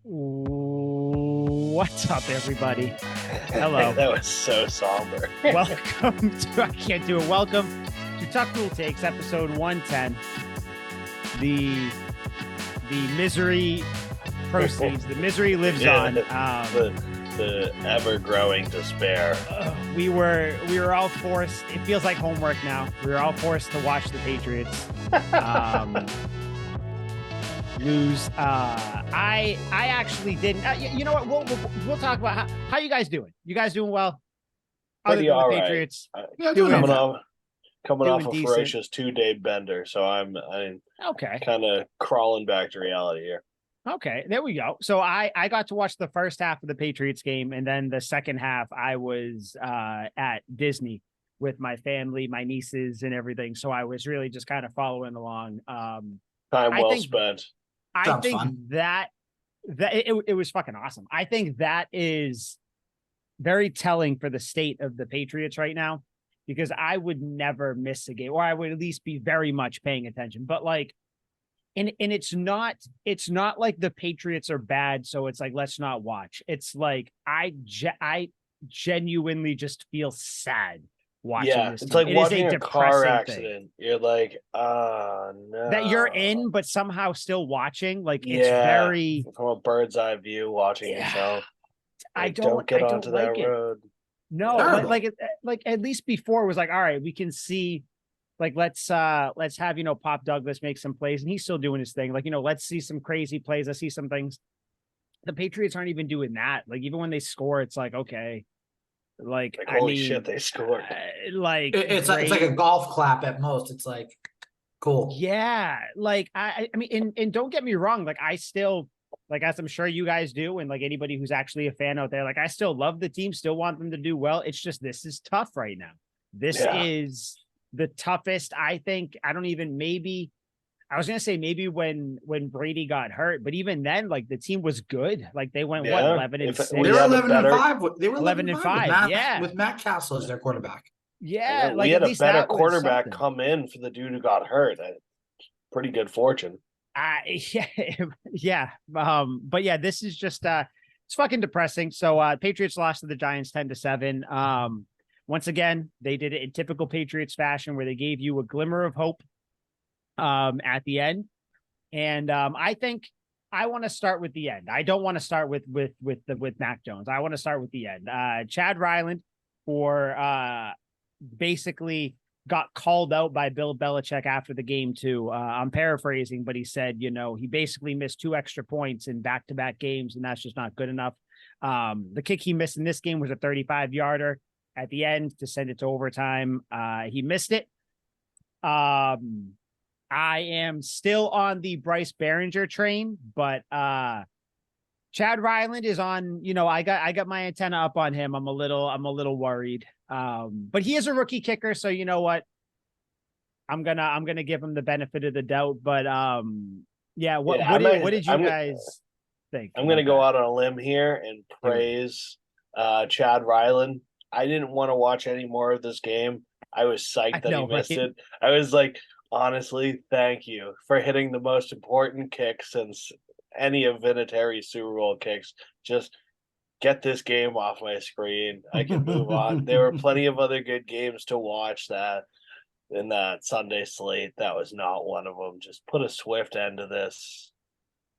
What's up, everybody? Hello. That was so somber. Welcome to, I can't do it. Welcome to Tuck Rule Takes, episode 110. The misery proceeds. The misery lives on. The ever-growing despair. We were all forced. It feels like homework now. We were all forced to watch the Patriots lose. I actually didn't. You know what? We'll talk about how you guys doing. You guys doing well? Pretty all right. Patriots. Coming off a decent. ferocious 2-day bender, so I'm okay. Kind of crawling back to reality here. Okay, there we go. So I got to watch the first half of the Patriots game, and then the second half I was at Disney with my family, my nieces, and everything. So I was really just kind of following along. Time well spent. I think that it was fucking awesome. I think that is very telling for the state of the Patriots right now, because I would never miss a game, or I would at least be very much paying attention. But like, and it's not like the Patriots are bad, so it's like let's not watch. It's like I genuinely just feel sad watching this. It's like watching a car accident. Thing. You're like, oh no. That you're in, but somehow still watching. Like it's very from a bird's eye view watching yourself. Like, I don't get onto that road. No, but like at least before it was like, all right, we can see, like let's have Pop Douglas make some plays, and he's still doing his thing. Like, let's see some crazy plays. Let's see some things. The Patriots aren't even doing that. Like even when they score, it's like okay. Like holy shit, they scored. It's like a golf clap at most. It's like cool. Yeah, like I mean, and don't get me wrong. Like I still, like as I'm sure you guys do, and like anybody who's actually a fan out there, like I still love the team, still want them to do well. It's just this is tough right now. This is the toughest. I think I was gonna say maybe when Brady got hurt, but even then, like the team was good. Like they went 11-6. They were 11-5. They were 11-5. With Matt Castle as their quarterback. Yeah, we had a better quarterback come in for the dude who got hurt. Pretty good fortune. Yeah. But yeah, this is just it's fucking depressing. So Patriots lost to the Giants 10-7. Once again, they did it in typical Patriots fashion, where they gave you a glimmer of hope at the end. And I think I want to start with the end. I don't want to start with Mac Jones. I want to start with the end. Chad Ryland for basically got called out by Bill Belichick after the game too. I'm paraphrasing, but he said, he basically missed 2 extra points in back-to-back games, and that's just not good enough. The kick he missed in this game was a 35-yarder at the end to send it to overtime. He missed it. I am still on the Bryce Behringer train, but Chad Ryland is on, I got my antenna up on him. I'm a little worried. But he is a rookie kicker, so you know what? I'm gonna give him the benefit of the doubt. But what did you guys think? I'm gonna go out on a limb here and praise Chad Ryland. I didn't want to watch any more of this game. I was psyched that he missed it. I was like, honestly, thank you for hitting the most important kick since any of Vinatieri's Super Bowl kicks. Just get this game off my screen. I can move on. There were plenty of other good games to watch in that Sunday slate. That was not one of them. Just put a swift end to this.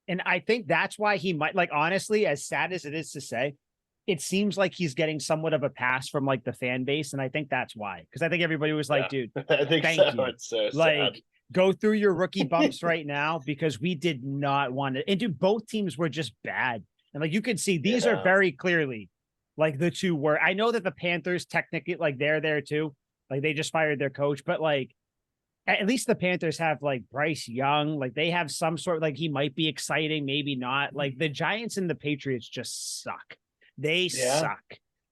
And I think that's why he might, like, honestly, as sad as it is to say, it seems like he's getting somewhat of a pass from like the fan base. And I think that's why, because I think everybody was like, dude, I think thank you. It's so like, sad. Go through your rookie bumps right now, because we did not want to. And dude, both teams were just bad. And like you could see, these are very clearly like the two were. I know that the Panthers technically, like they're there too. Like they just fired their coach, but like at least the Panthers have like Bryce Young. Like they have some sort of, like he might be exciting, maybe not. Like the Giants and the Patriots just suck. They suck.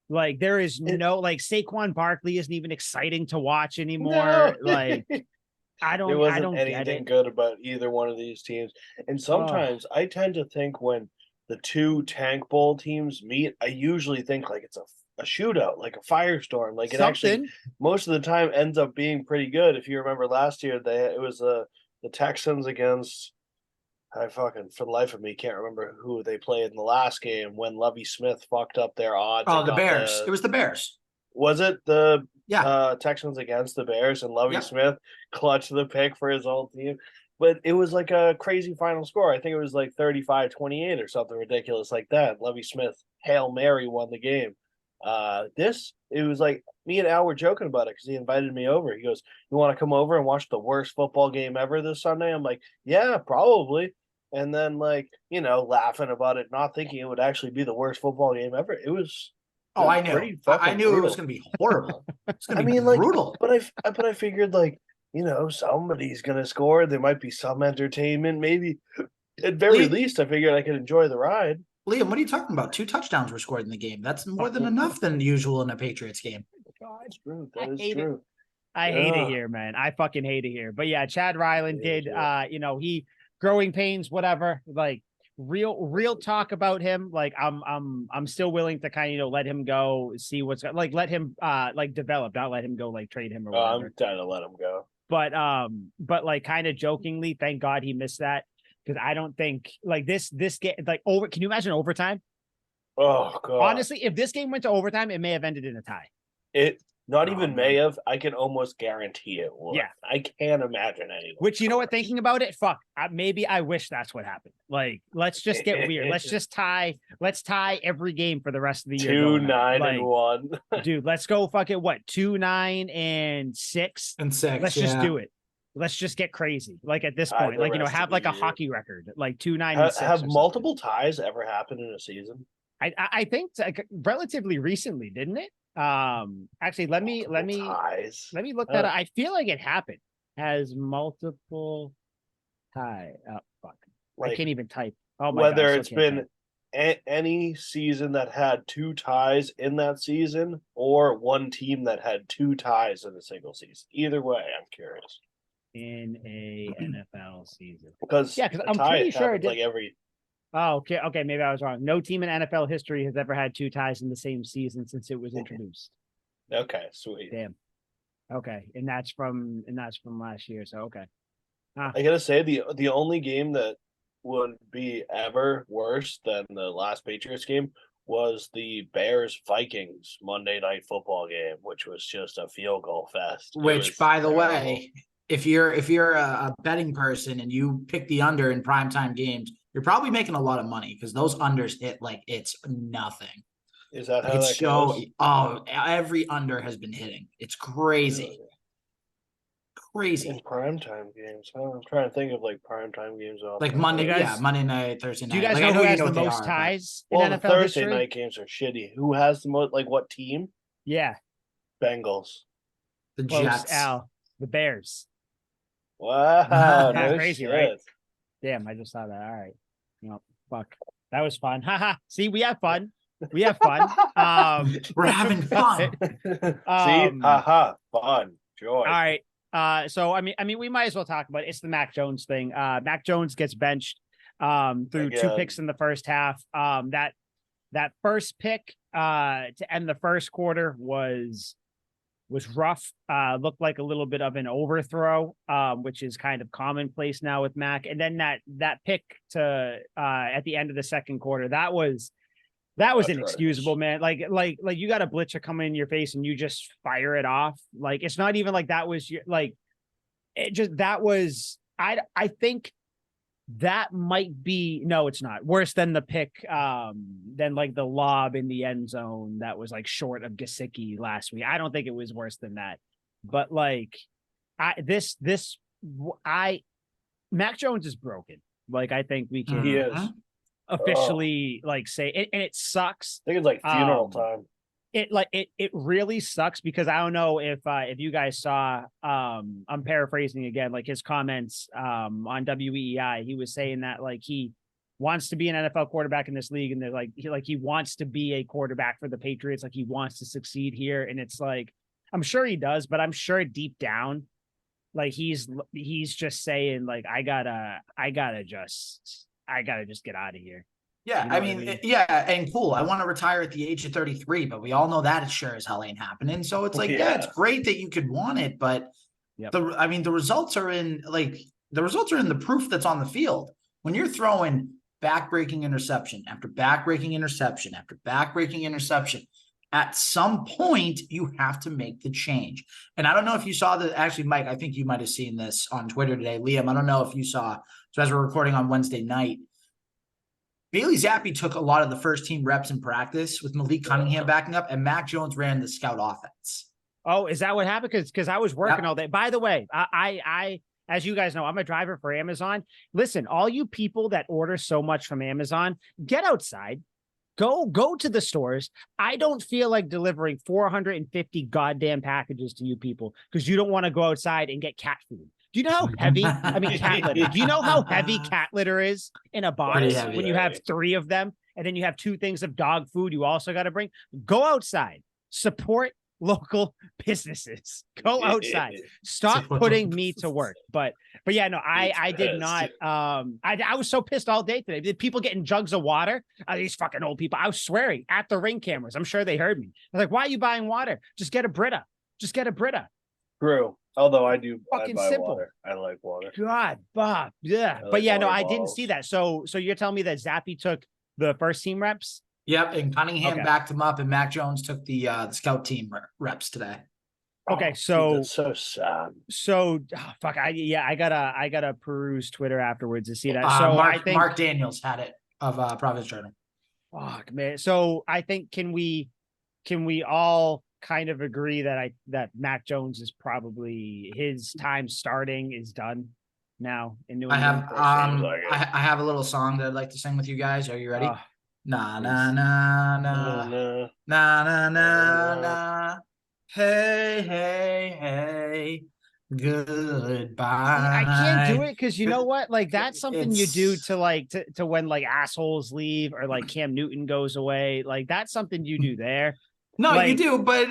Like there is no, like Saquon Barkley isn't even exciting to watch anymore. No. Like There wasn't anything good about either one of these teams. And sometimes I tend to think when the two tank bowl teams meet, I usually think like it's a shootout, like a firestorm. Like it actually most of the time ends up being pretty good. If you remember last year, it was the Texans against I fucking, for the life of me, can't remember who they played in the last game when Lovie Smith fucked up their odds. Oh, the Bears. It was the Bears. Was it the Yeah. Texans against the Bears and Lovie Yep. Smith clutched the pick for his old team? But it was like a crazy final score. I think it was like 35-28 or something ridiculous like that. Lovie Smith, Hail Mary, won the game. It was like me and Al were joking about it because he invited me over. He goes, "You want to come over and watch the worst football game ever this Sunday?" I'm like, "Yeah, probably." And then, like, laughing about it, not thinking it would actually be the worst football game ever. It was. Oh, I knew. I knew brutal. It was going to be horrible. It's going to be brutal. Like, but I figured, like, somebody's going to score. There might be some entertainment, maybe. At very least, I figured I could enjoy the ride. Liam, what are you talking about? 2 touchdowns were scored in the game. That's more than enough than usual in a Patriots game. That's true. That is true. I hate it here, man. I fucking hate it here. But yeah, Chad Ryland did, he growing pains, whatever, like real talk about him. Like I'm still willing to kind of, let him go, see what's like, let him develop, not let him go, like trade him or whatever. I'm trying to let him go. But like kind of jokingly, thank God he missed that. Because I don't think like this game, like over. Can you imagine overtime? Oh God! Honestly, if this game went to overtime, it may have ended in a tie. It not even may have. I can almost guarantee it would. Yeah, I can't imagine anyone. Which, you know what? Thinking about it, fuck. Maybe I wish that's what happened. Like, let's just get weird. Let's just tie. Let's tie every game for the rest of the year. 2-9-1. Dude, let's go. Fucking what? 2-9-6 and 6. Let's just do it. Let's just get crazy. Like at this point, like have like a hockey record, like 2-9-6. Have multiple ties ever happened in a season? I think relatively recently, didn't it? Actually, let me look that up. I feel like it happened. Has multiple tie. Oh fuck! Like, I can't even type. Oh my whether God, it's been any season that had 2 ties in that season, or one team that had 2 ties in a single season. Either way, I'm curious. In a NFL season, because I'm pretty sure like every. Oh, okay, maybe I was wrong. No team in NFL history has ever had 2 ties in the same season since it was introduced. Okay, sweet. Damn. Okay, and that's from last year. So okay. I gotta say the only game that would be ever worse than the last Patriots game was the Bears-Vikings Monday Night Football game, which was just a field goal fest. Which, by the way, if you're a betting person and you pick the under in primetime games, you're probably making a lot of money because those unders hit like it's nothing. Is that how that goes? Oh, every under has been hitting. It's crazy. Crazy. In primetime games. I'm trying to think of like primetime games. Like Monday night, Thursday night. Do you guys know who has the most ties in NFL Thursday history? Night games are shitty. Who has the most? Like what team? Yeah. Bengals. The Jets. Al. The Bears. Wow. No crazy, shit. right? Damn, I just saw that. All right. Fuck. That was fun. Haha. See, we have fun. We're having fun. See? Haha. Fun. Joy. All right. So I mean, we might as well talk about it. It's the Mac Jones thing. Mac Jones gets benched through 2 picks in the first half. That first pick to end the first quarter was rough. Looked like a little bit of an overthrow, which is kind of commonplace now with Mac. And then that pick to at the end of the second quarter, that was inexcusable, man. Like you got a blitzer coming in your face and you just fire it off. Like, it's not even like that was I think that might be, no, it's not worse than the pick, than like the lob in the end zone that was like short of Gesicki last week. I don't think it was worse than that, but like Mac Jones is broken. Like, I think we can. He is. Officially like say it, and it sucks. I think it's like funeral time. It really sucks because I don't know if you guys saw, I'm paraphrasing again, like his comments on WEI. He was saying that like he wants to be an NFL quarterback in this league, and they're like he wants to be a quarterback for the Patriots, like he wants to succeed here. And it's like, I'm sure he does, but I'm sure deep down, like he's just saying like I gotta just get out of here. Yeah, you know I mean, yeah, and cool. I want to retire at the age of 33, but we all know that it sure as hell ain't happening. So it's like, yeah, it's great that you could want it, but the results are in the proof that's on the field. when you're throwing backbreaking interception after backbreaking interception after backbreaking interception, at some point you have to make the change. And I don't know if you saw that. Actually, Mike, I think you might have seen this on Twitter today. Liam, I don't know if you saw. So as we're recording on Wednesday night, Bailey Zappi took a lot of the first team reps in practice with Malik Cunningham backing up, and Mac Jones ran the scout offense. Oh, is that what happened? Because I was working all day. By the way, I as you guys know, I'm a driver for Amazon. Listen, all you people that order so much from Amazon, get outside. Go to the stores. I don't feel like delivering 450 goddamn packages to you people because you don't want to go outside and get cat food. Do you know how heavy? I mean, cat litter. Do you know how heavy cat litter is in a box when you have 3 of them and then you have 2 things of dog food you also got to bring? Go outside. Support local businesses. Go outside. Stop putting me to work. But yeah, no, I did not. I was so pissed all day today. Did people getting jugs of water? These fucking old people. I was swearing at the ring cameras. I'm sure they heard me. I was like, why are you buying water? Just get a Brita. Just get a Brita. True. Although I do fucking buy simple. Water. I like water. God, Bob. Yeah. But yeah, no, I didn't see that. So you're telling me that Zappi took the first team reps? Yep, and Cunningham backed him up, and Mac Jones took the scout team reps today. Okay, so that's so sad. So fuck, I gotta peruse Twitter afterwards to see that. So Mark, I think Mark Daniels had it of Providence Journal. Fuck, man. So I think can we all kind of agree that Mac Jones is probably his time starting is done now in New England? I have a little song that I'd like to sing with you guys. Are you ready? Na na na na na na na na. Hey hey hey. Goodbye. I can't do it because you know what? Like that's something you do to like to when like assholes leave or like Cam Newton goes away. Like that's something you do there. No, like, you do, but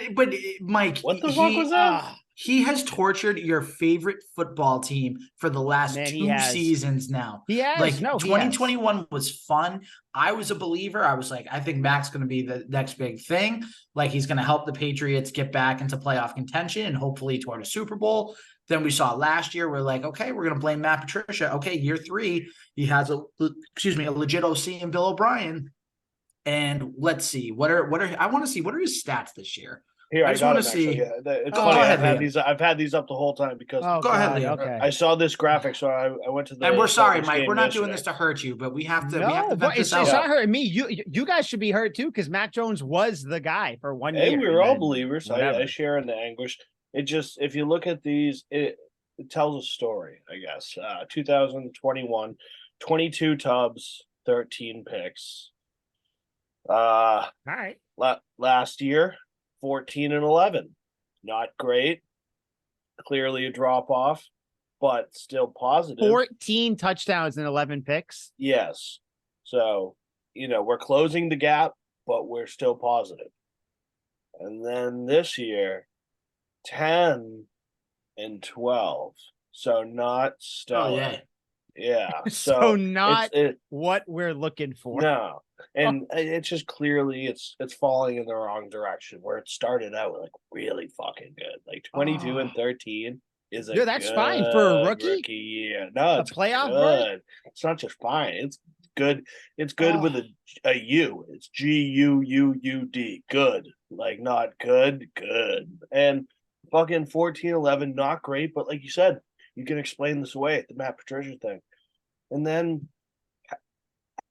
Mike, what the fuck was that? He has tortured your favorite football team for the last 2 seasons now. He has. Like no, 2021 was fun. I was a believer. I was like, I think Mac's going to be the next big thing. Like he's going to help the Patriots get back into playoff contention and hopefully toward a Super Bowl. Then we saw last year, we're like, okay, we're going to blame Matt Patricia. Okay, year 3, he has a legit OC in Bill O'Brien. And let's see, what are I want to see what are his stats this year? Here, I just want to see. Yeah, it's funny. I've had these up the whole time because go ahead, Liam. Okay. I saw this graphic, so I went to the. And we're sorry, Mike. We're not doing this to hurt you, but we have to. It's not hurting me. You guys should be hurt too, because Mac Jones was the guy for 1 year. Hey, we were all believers. I share in the anguish. It just, if you look at these, it tells a story. I guess 2021, 22 tubs, 13 picks. All right. Last year, 14 and 11. Not great. Clearly a drop off, but still positive. 14 touchdowns and 11 picks. Yes. So, we're closing the gap, but we're still positive. And then this year, 10 and 12. So not stellar. Oh, yeah. So not what we're looking for. No. And it's just clearly it's falling in the wrong direction where it started out like really fucking good. Like 22 and 13 is a that's fine for a rookie year. No, it's a playoff good. run? It's not just fine. It's good. It's good with a U. It's GUUUD. Good. Like not good, good. And fucking 14-11, not great, but like you said, you can explain this away, the Matt Patricia thing. And then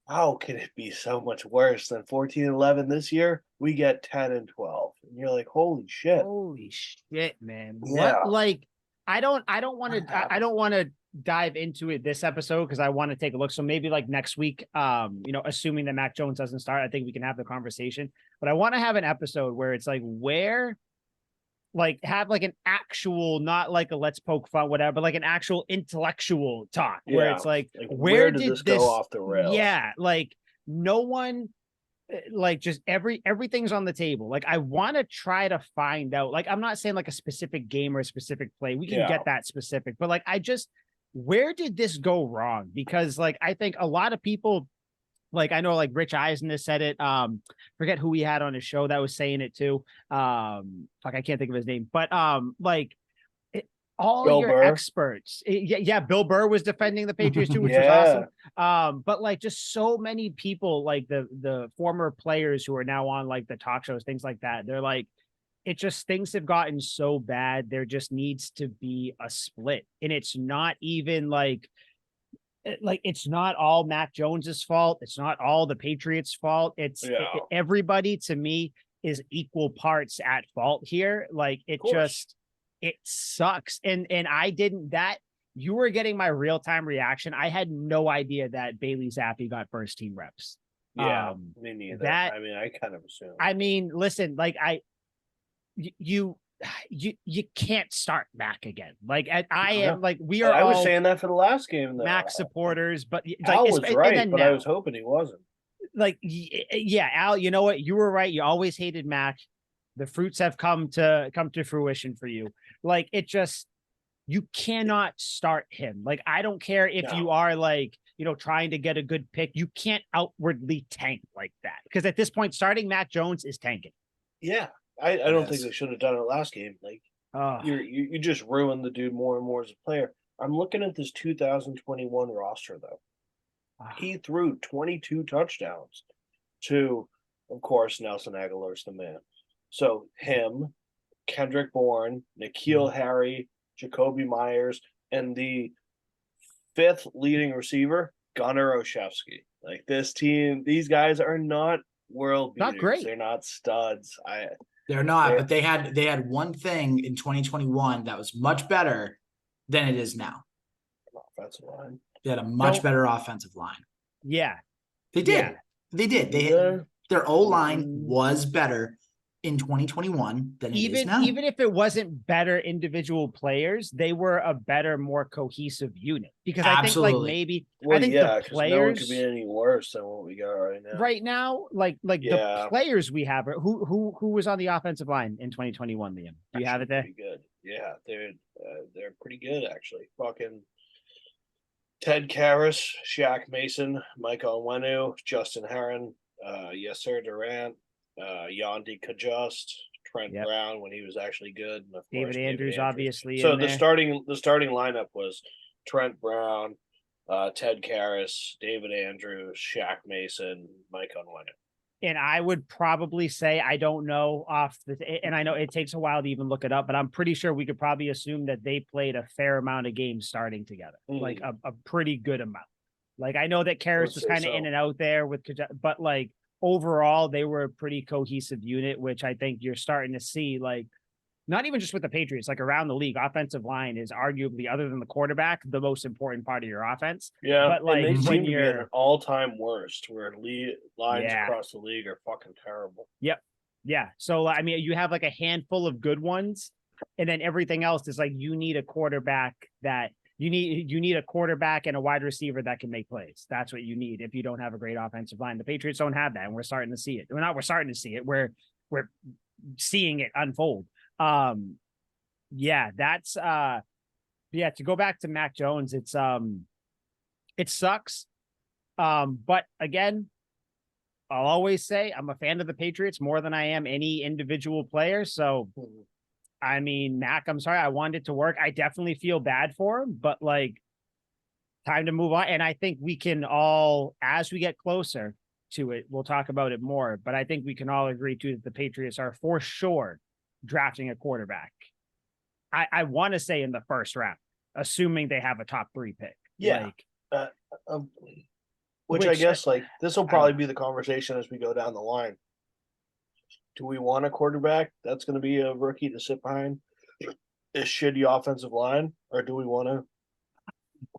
how can it be so much worse than 14-11 this year? We get 10 and 12. And you're like, holy shit. Holy shit, man. Yeah. What like I don't want to dive into it this episode because I want to take a look. So maybe like next week, assuming that Mac Jones doesn't start, I think we can have the conversation. But I want to have an episode where it's like have like an actual, not like a let's poke fun, whatever, but like an actual intellectual talk where it's like where did this go off the rails? Yeah, like no one, like just everything's on the table. Like I want to try to find out. Like I'm not saying like a specific game or a specific play. We can get that specific, but like where did this go wrong? Because like I think a lot of people. Like I know like Rich Eisen has said it. Forget who he had on his show that was saying it too. I can't think of his name. But all Bill your Burr. experts. Yeah, Bill Burr was defending the Patriots too, which was Yeah. awesome. But like just so many people, like the former players who are now on like the talk shows, things like that. They're like, it just things have gotten so bad. There just needs to be a split. And it's not even like it's not all Mac Jones's fault. It's not all the Patriots' fault. It's everybody to me is equal parts at fault here. Like it sucks. And I didn't that you were getting my real-time reaction. I had no idea that Bailey Zappi got first team reps. Yeah, me neither. I mean, I kind of assumed. I mean, listen, like you can't start Mac again. Like I am like we are. I was saying that for the last game. Mac supporters, but like, Al was right, but I was hoping he wasn't. Like, yeah, Al, you know what? You were right. You always hated Mac. The fruits have come to fruition for you. Like it just you cannot start him. Like I don't care if you are like trying to get a good pick. You can't outwardly tank like that because at this point, starting Mac Jones is tanking. Yeah. I don't think they should have done it last game. Like you just ruined the dude more and more as a player. I'm looking at this 2021 roster though. He threw 22 touchdowns to, of course, Nelson Aguilar's the man. So him, Kendrick Bourne, N'Keal Harry, Jacoby Myers, and the fifth leading receiver, Gunnar Olszewski. Like this team, these guys are not world beaters. Not great. They're not studs. They're not, but they had one thing in 2021 that was much better than it is now. Offensive line. They had a much better offensive line. Yeah. They did. Yeah. They did. Their O-line was better in 2021 than it is now. Even if it wasn't better individual players, they were a better, more cohesive unit. Because I think like maybe I think the players no one could be any worse than what we got right now. Right now, like the players we have, who was on the offensive line in 2021, Liam? Do you have it there? Pretty good. Yeah, they're pretty good actually. Fucking Ted Karras, Shaq Mason, Mike Onwenu, Justin Herron, Yasser Durant, Yandy Kajust, Trent Brown when he was actually good. And of David Andrews, obviously. So the starting lineup was Trent Brown, Ted Karras, David Andrews, Shaq Mason, Mike Onwenu. And I would probably say, I don't know and I know it takes a while to even look it up, but I'm pretty sure we could probably assume that they played a fair amount of games starting together, like a pretty good amount. Like I know that Karras was kind of in and out there but like overall they were a pretty cohesive unit, which I think you're starting to see like, not even just with the Patriots, like around the league, offensive line is arguably, other than the quarterback, the most important part of your offense. Yeah, but like they seem to be at an all-time worst, where lines across the league are fucking terrible. Yep. Yeah. So I mean, you have like a handful of good ones, and then everything else is like you need a quarterback that you need a quarterback and a wide receiver that can make plays. That's what you need if you don't have a great offensive line. The Patriots don't have that, and we're starting to see it. We're starting to see it. We're seeing it unfold. That's to go back to Mac Jones, it's it sucks. But again, I'll always say I'm a fan of the Patriots more than I am any individual player. So I mean, Mac, I'm sorry, I wanted it to work. I definitely feel bad for him, but like time to move on. And I think we can all, as we get closer to it, we'll talk about it more, but I think we can all agree too that the Patriots are for sure drafting a quarterback. I want to say in the first round, assuming they have a top 3 pick. Yeah. Which I guess like this will probably be the conversation as we go down the line. Do we want a quarterback that's going to be a rookie to sit behind a shitty offensive line, or do we want to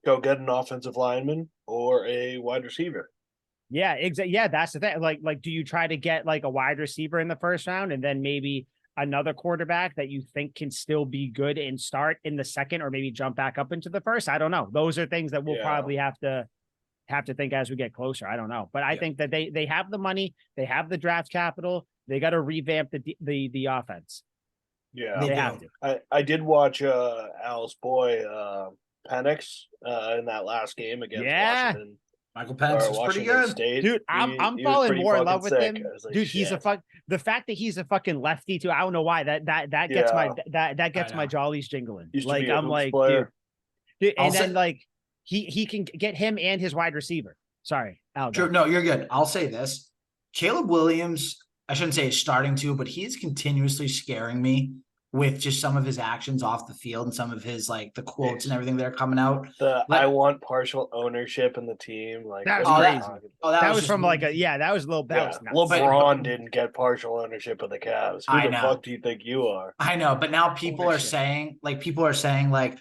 go get an offensive lineman or a wide receiver? Yeah, exactly. Yeah, that's the thing. Like, do you try to get like a wide receiver in the first round and then maybe another quarterback that you think can still be good and start in the second, or maybe jump back up into the first? I don't know. Those are things that we'll probably have to think as we get closer. I don't know, but I think that they have the money, they have the draft capital, they got to revamp the offense. Yeah, they have to. I did watch Al's boy Penix in that last game against Washington. Michael Penix is pretty Washington good. State. Dude, I'm He was falling pretty more in fucking love with sick. him. I was like, Dude, he's a shit. the fact that he's a fucking lefty too. I don't know why that gets my that gets my know. jollies jingling. Used to Like be a I'm hoops like, player. dude, I'll and then say- like he can get him and his wide receiver. Sorry, Al. Sure, no, you're good. I'll say this. Caleb Williams, I shouldn't say is starting to, but he's continuously scaring me with just some of his actions off the field and some of his like the quotes and everything that are coming out. I want partial ownership in the team. Like That was what are you crazy. talking that was just from like moving. that was a little that was nuts. LeBron didn't get partial ownership of the Cavs. Who I the know. fuck do you think you are? I know, but now people are saying like,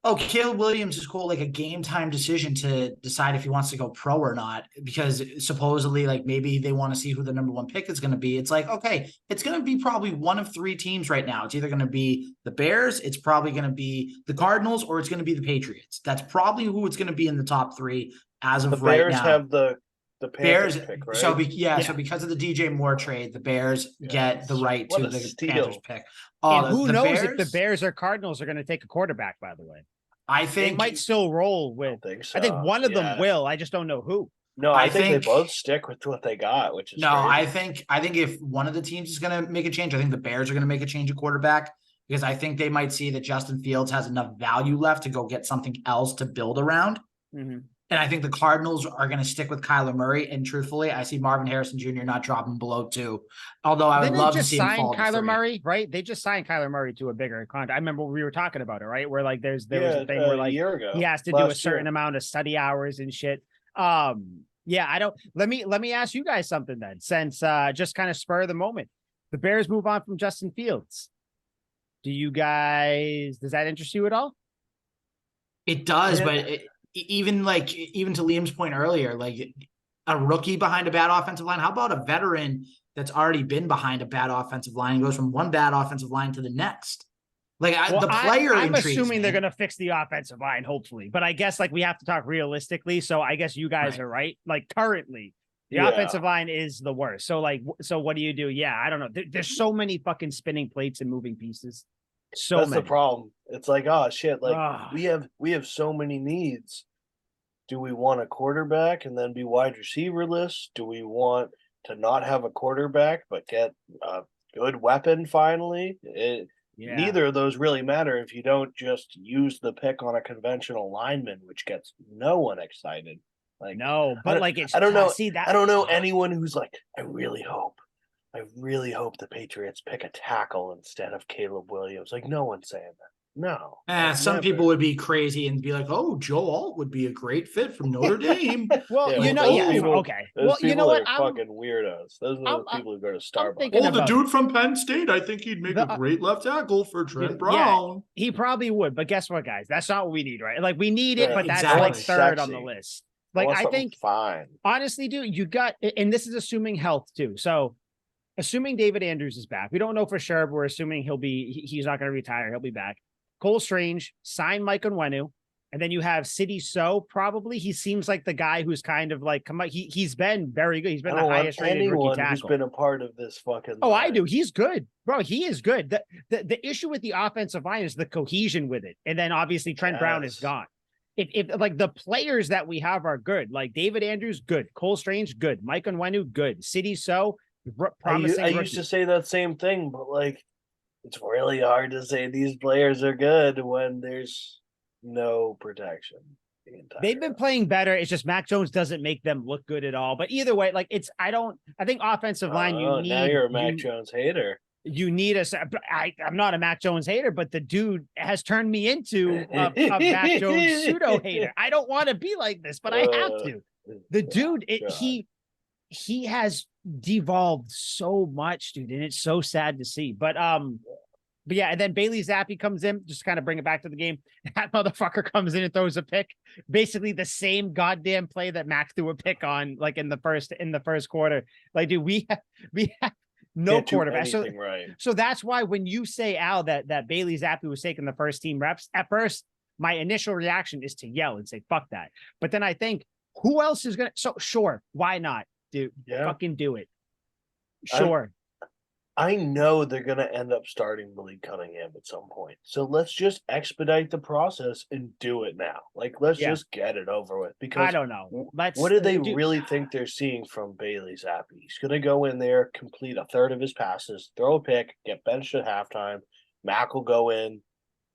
oh, Caleb Williams is cool, like a game time decision to decide if he wants to go pro or not, because supposedly, like maybe they want to see who the number 1 pick is going to be. It's like, okay, it's going to be probably one of 3 teams right now. It's either going to be the Bears, it's probably going to be the Cardinals, or it's going to be the Patriots. That's probably who it's going to be in the top 3 as of right now. The Bears have the Panthers pick, right? So because of the DJ Moore trade, the Bears get the right to the Panthers pick. And who knows if the Bears or Cardinals are going to take a quarterback, by the way. I think they might still roll with. I think one of them will. I just don't know who. No, I think they both stick with what they got, which is crazy. I think if one of the teams is going to make a change, I think the Bears are going to make a change at quarterback, because I think they might see that Justin Fields has enough value left to go get something else to build around. Mm-hmm. And I think the Cardinals are going to stick with Kyler Murray. And truthfully, I see Marvin Harrison Jr. not dropping below 2. Although I would love to see him fall to 3. Kyler Murray, right? They just signed Kyler Murray to a bigger contract. I remember we were talking about it, right? Where like there was a thing where like he has to do a certain amount of study hours and shit. Yeah, I don't. Let me ask you guys something then, since just kind of spur of the moment. The Bears move on from Justin Fields. Does that interest you at all? It does, but even to Liam's point earlier, like a rookie behind a bad offensive line. How about a veteran that's already been behind a bad offensive line and goes from one bad offensive line to the next? Like I'm assuming they're going to fix the offensive line, hopefully, but I guess like we have to talk realistically. So I guess you guys are right. Like currently the offensive line is the worst. So what do you do? Yeah, I don't know. There's so many fucking spinning plates and moving pieces. That's the problem. It's like, oh shit, like we have so many needs. Do we want a quarterback and then be wide receiverless? Do we want to not have a quarterback but get a good weapon finally? Neither of those really matter if you don't just use the pick on a conventional lineman, which gets no one excited. Like no, but like I don't know. I don't know anyone who's like, I really hope the Patriots pick a tackle instead of Caleb Williams. Like, no one's saying that. No. Some people would be crazy and be like, "Oh, Joe Alt would be a great fit from Notre Dame." Well, okay. Well, you know what? Fucking weirdos. Those are the people who go to Starbucks. Oh, the dude from Penn State. I think he'd make a great left tackle for Trent Brown. Yeah, he probably would. But guess what, guys? That's not what we need, right? Like, we need it, but that's like third on the list. Like, I think, honestly, dude, you got, and this is assuming health too. So, assuming David Andrews is back, we don't know for sure. But we're assuming he's not going to retire. He'll be back. Cole Strange, sign Mike Onwenu, and then you have City So. Probably he seems like the guy who's kind of like he's been very good. He's been the highest rated rookie tackle. Who's been a part of this fucking. Oh, I do. He's good, bro. He is good. The issue with the offensive line is the cohesion with it, and then obviously Trent Brown is gone. If like the players that we have are good, like David Andrews, good. Cole Strange, good. Mike Onwenu, good. City So, promising. I used to say that same thing, but like. It's really hard to say these players are good when there's no protection. They've been playing better. It's just Mac Jones doesn't make them look good at all. But either way, like I think offensive line, you need. Now you're a Mac Jones hater. You need I'm not a Mac Jones hater, but the dude has turned me into a Mac Jones pseudo hater. I don't want to be like this, but I have to. The dude, he has devolved so much, dude, and it's so sad to see. But yeah, and then Bailey Zappi comes in, just kind of bring it back to the game. That motherfucker comes in and throws a pick, basically the same goddamn play that Mac threw a pick on, like in the first quarter. Like, dude, we have no quarterback. So that's why when you say, Al, that Bailey Zappi was taking the first team reps, at first my initial reaction is to yell and say fuck that. But then I think, who else is gonna? So sure, why not? Dude, fucking do it. Sure. I know they're going to end up starting Malik Cunningham at some point. So let's just expedite the process and do it now. Like, let's just get it over with. Because I don't know. What do they really think they're seeing from Bailey Zappi? He's going to go in there, complete a third of his passes, throw a pick, get benched at halftime. Mac will go in,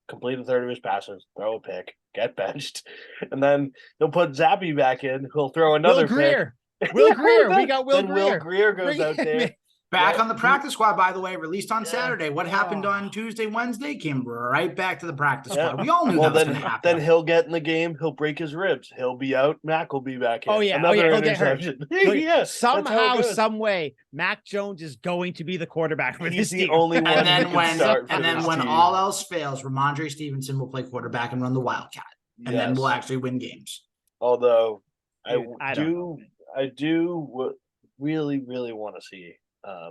complete a third of his passes, throw a pick, get benched. And then they'll put Zappi back in, who'll throw another Will Greer. pick. Will Greer. We got Will then Greer. Will Greer goes out there. Back on the practice squad, by the way, released on Saturday. What happened on Tuesday, Wednesday came right back to the practice squad. We all knew that was going to happen. Then he'll get in the game. He'll break his ribs. He'll be out. Mac will be back in. Oh, yeah. Another He'll get hurt. Yeah, somehow, some way, Mac Jones is going to be the quarterback for this team. Only one and then when all else fails, Ramondre Stevenson will play quarterback and run the Wildcat. And then we'll actually win games. Although Dude, I do really, really want to see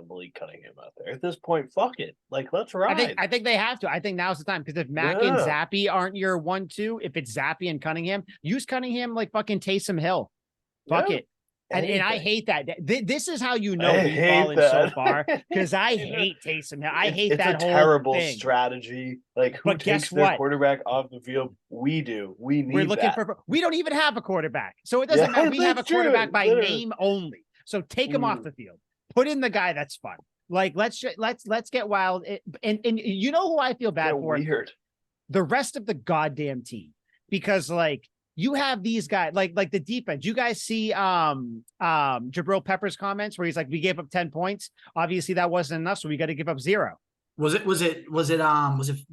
Malik Cunningham out there. At this point, fuck it. Like, let's ride. I think they have to. I think now's the time, because if Mac and Zappi aren't your 1-2, if it's Zappi and Cunningham, use Cunningham like fucking Taysom Hill. Fuck it. And I hate that. This is how you know we've fallen so far, because I hate Taysom Hill. I hate that whole terrible thing. Strategy. Like, who takes their quarterback off the field? We do. We're looking for. We don't even have a quarterback, so it doesn't matter. We have a quarterback by name only. So take him off the field. Put in the guy that's fun. Like, let's get wild. And you know who I feel bad for? Weird. The rest of the goddamn team, because like you have these guys like the defense. You guys see Jabril Peppers' comments where he's like, we gave up 10 points. Obviously that wasn't enough, so we got to give up 0. Was it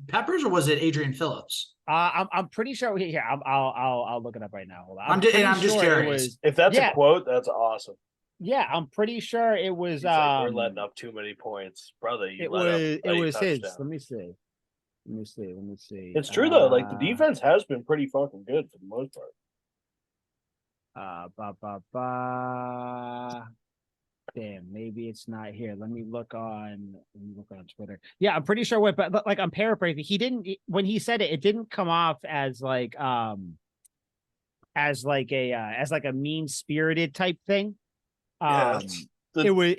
Peppers or was it Adrian Phillips? I'm pretty sure. Here, I'll look it up right now. Hold on. I'm just curious. If that's a quote, that's awesome. Yeah, I'm pretty sure it was. Like, we're letting up too many points, brother. It was his. Let me see. It's true though. Like, the defense has been pretty fucking good for the most part. Damn, maybe it's not here. Let me look on Twitter. Yeah, I'm pretty sure but like, I'm paraphrasing. He didn't, when he said it, it didn't come off as like a mean-spirited type thing. It was more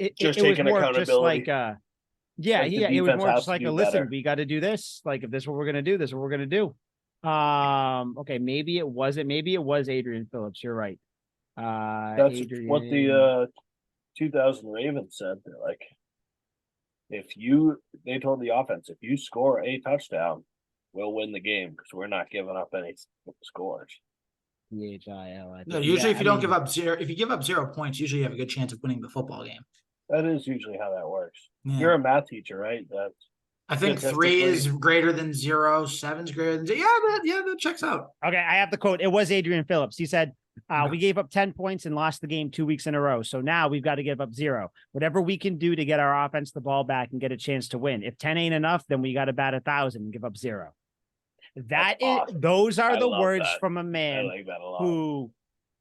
just like it was more just like listen, we got to do this. Like, if this is what we're gonna do, this is what we're gonna do. Okay, maybe it wasn't. Maybe it was Adrian Phillips. You're right. That's what the 2000 Ravens said. They're like, they told the offense, if you score a touchdown, we'll win the game, because we're not giving up any scores. PHIL. No, usually if you give up 0 points, usually you have a good chance of winning the football game. That is usually how that works. Yeah. You're a math teacher, right? I think 3 is greater than 0, 7 is greater than 0. Yeah, that checks out. Okay, I have the quote. It was Adrian Phillips. He said, we gave up 10 points and lost the game 2 weeks in a row. So now we've got to give up 0. Whatever we can do to get our offense the ball back and get a chance to win. If 10 ain't enough, then we got to bat 1,000 and give up 0. Those are the words from a man who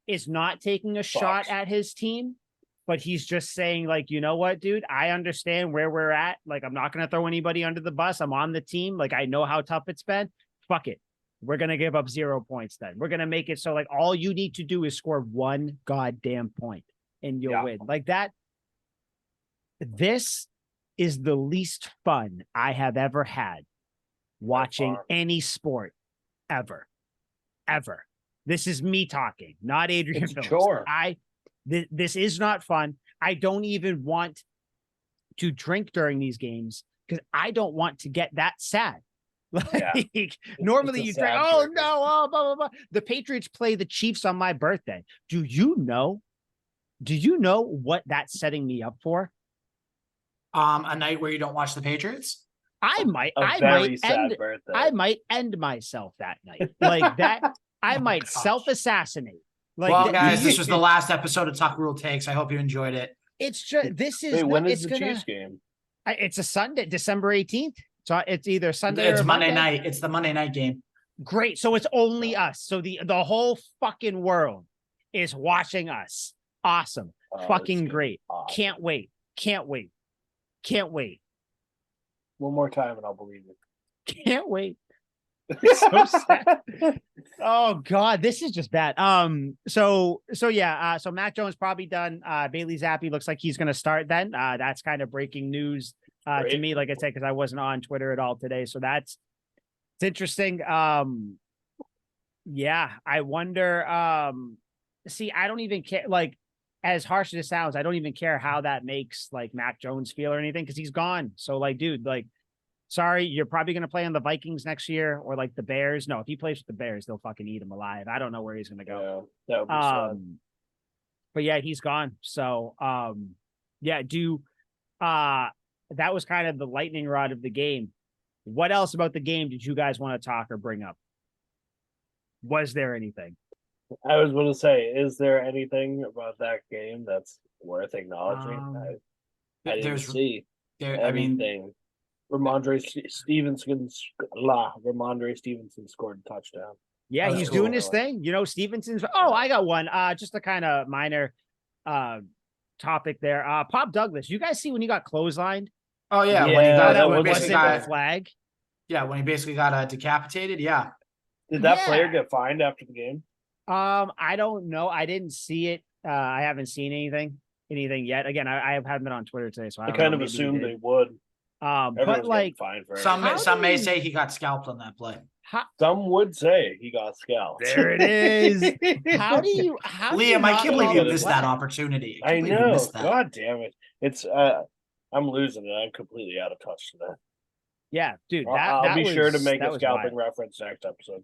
is not taking a shot at his team, but he's just saying, like, you know what, dude, I understand where we're at. Like, I'm not going to throw anybody under the bus. I'm on the team. Like, I know how tough it's been. Fuck it. We're going to give up 0 points then. We're going to make it so, like, all you need to do is score 1 goddamn point and you'll win. Like that. This is the least fun I have ever had watching any sport ever. This is me talking, not Adrian Phillips. Sure. This is not fun. I don't even want to drink during these games because I don't want to get that sad. Like, normally you drink, oh no, oh, blah, blah, blah. The Patriots play the Chiefs on my birthday. Do you know what that's setting me up for? A night where you don't watch the Patriots? I might end myself that night. Like that, I might self-assassinate. Like, well, guys, this was the last episode of Tuck Rule Takes. I hope you enjoyed it. It's just when is the Chiefs game? It's a Sunday, December 18th. So it's either Sunday or Monday night. It's the Monday night game. Great. So it's only us. So the whole fucking world is watching us. Awesome. Fucking great. Awesome. Can't wait. One more time and I'll believe it. Can't wait. It's so sad. Oh God, this is just bad. So Mac Jones probably done. Bailey Zappi looks like he's gonna start then. That's kind of breaking news to me, like I said, because I wasn't on Twitter at all today. So it's interesting. Yeah, I wonder. See, I don't even care. Like, as harsh as it sounds, I don't even care how that makes like Mac Jones feel or anything because he's gone. So, like, dude, like, sorry, you're probably gonna play on the Vikings next year or like the Bears. No, if he plays with the Bears, they'll fucking eat him alive. I don't know where he's gonna go. Yeah, that would be sad. But yeah, he's gone. So, yeah, that was kind of the lightning rod of the game. What else about the game did you guys want to talk or bring up? Was there anything? I was going to say, is there anything about that game that's worth acknowledging? I didn't see anything. Ramondre Stevenson scored a touchdown. Yeah, he's doing his thing. You know, Stevenson's. Oh, I got one. Just a kind of minor topic there. Pop Douglas. You guys see when he got clotheslined? Oh yeah, when he got that when wasn't a flag. Yeah, when he basically got decapitated. Yeah. Did that player get fined after the game? I don't know. I didn't see it. I haven't seen anything yet. Again, I haven't been on Twitter today, so I kind of assumed they would. But like some may say he got scalped on that play. Some would say he got scalped. There it is. Liam, I can't believe you missed that opportunity. I know. God damn it. It's I'm losing it. I'm completely out of touch today. Yeah, dude. I'll be sure to make a scalping reference next episode.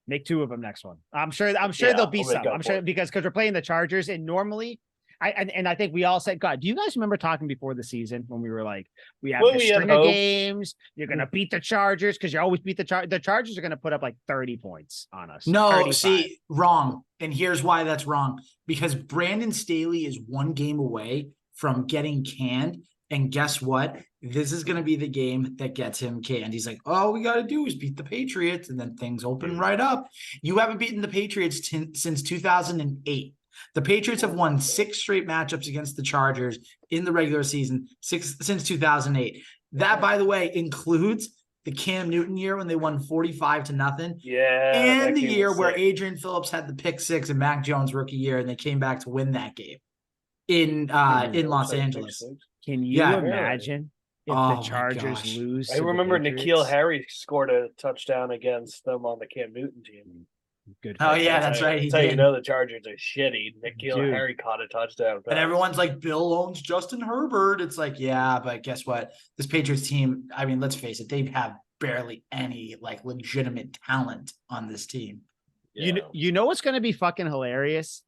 Make 2 of them next one. I'm sure there'll be some. I'm sure because we're playing the Chargers, and normally I think we all said, God, do you guys remember talking before the season when we were like, we have this string of games, you're gonna beat the Chargers because you always beat the Chargers. The Chargers are gonna put up like 30 points on us. No, 35. see, wrong. And here's why that's wrong. Because Brandon Staley is 1 game away from getting canned. And guess what? This is going to be the game that gets him canned. He's like, all we got to do is beat the Patriots, and then things open right up. You haven't beaten the Patriots since 2008. The Patriots have won 6 straight matchups against the Chargers in the regular season since 2008. That, by the way, includes the Cam Newton year when they won 45-0. Yeah. And the year where Adrian Phillips had the pick 6 and Mac Jones rookie year, and they came back to win that game in Los Angeles. Can you imagine if the Chargers lose? I remember N'Keal Harry scored a touchdown against them on the Cam Newton team. Good. Oh yeah, that's right. That's how you know the Chargers are shitty. N'Keal Harry caught a touchdown. And everyone's like, Bill owns Justin Herbert. It's like, yeah, but guess what? This Patriots team, I mean, let's face it, they have barely any like legitimate talent on this team. Yeah. You know what's going to be fucking hilarious?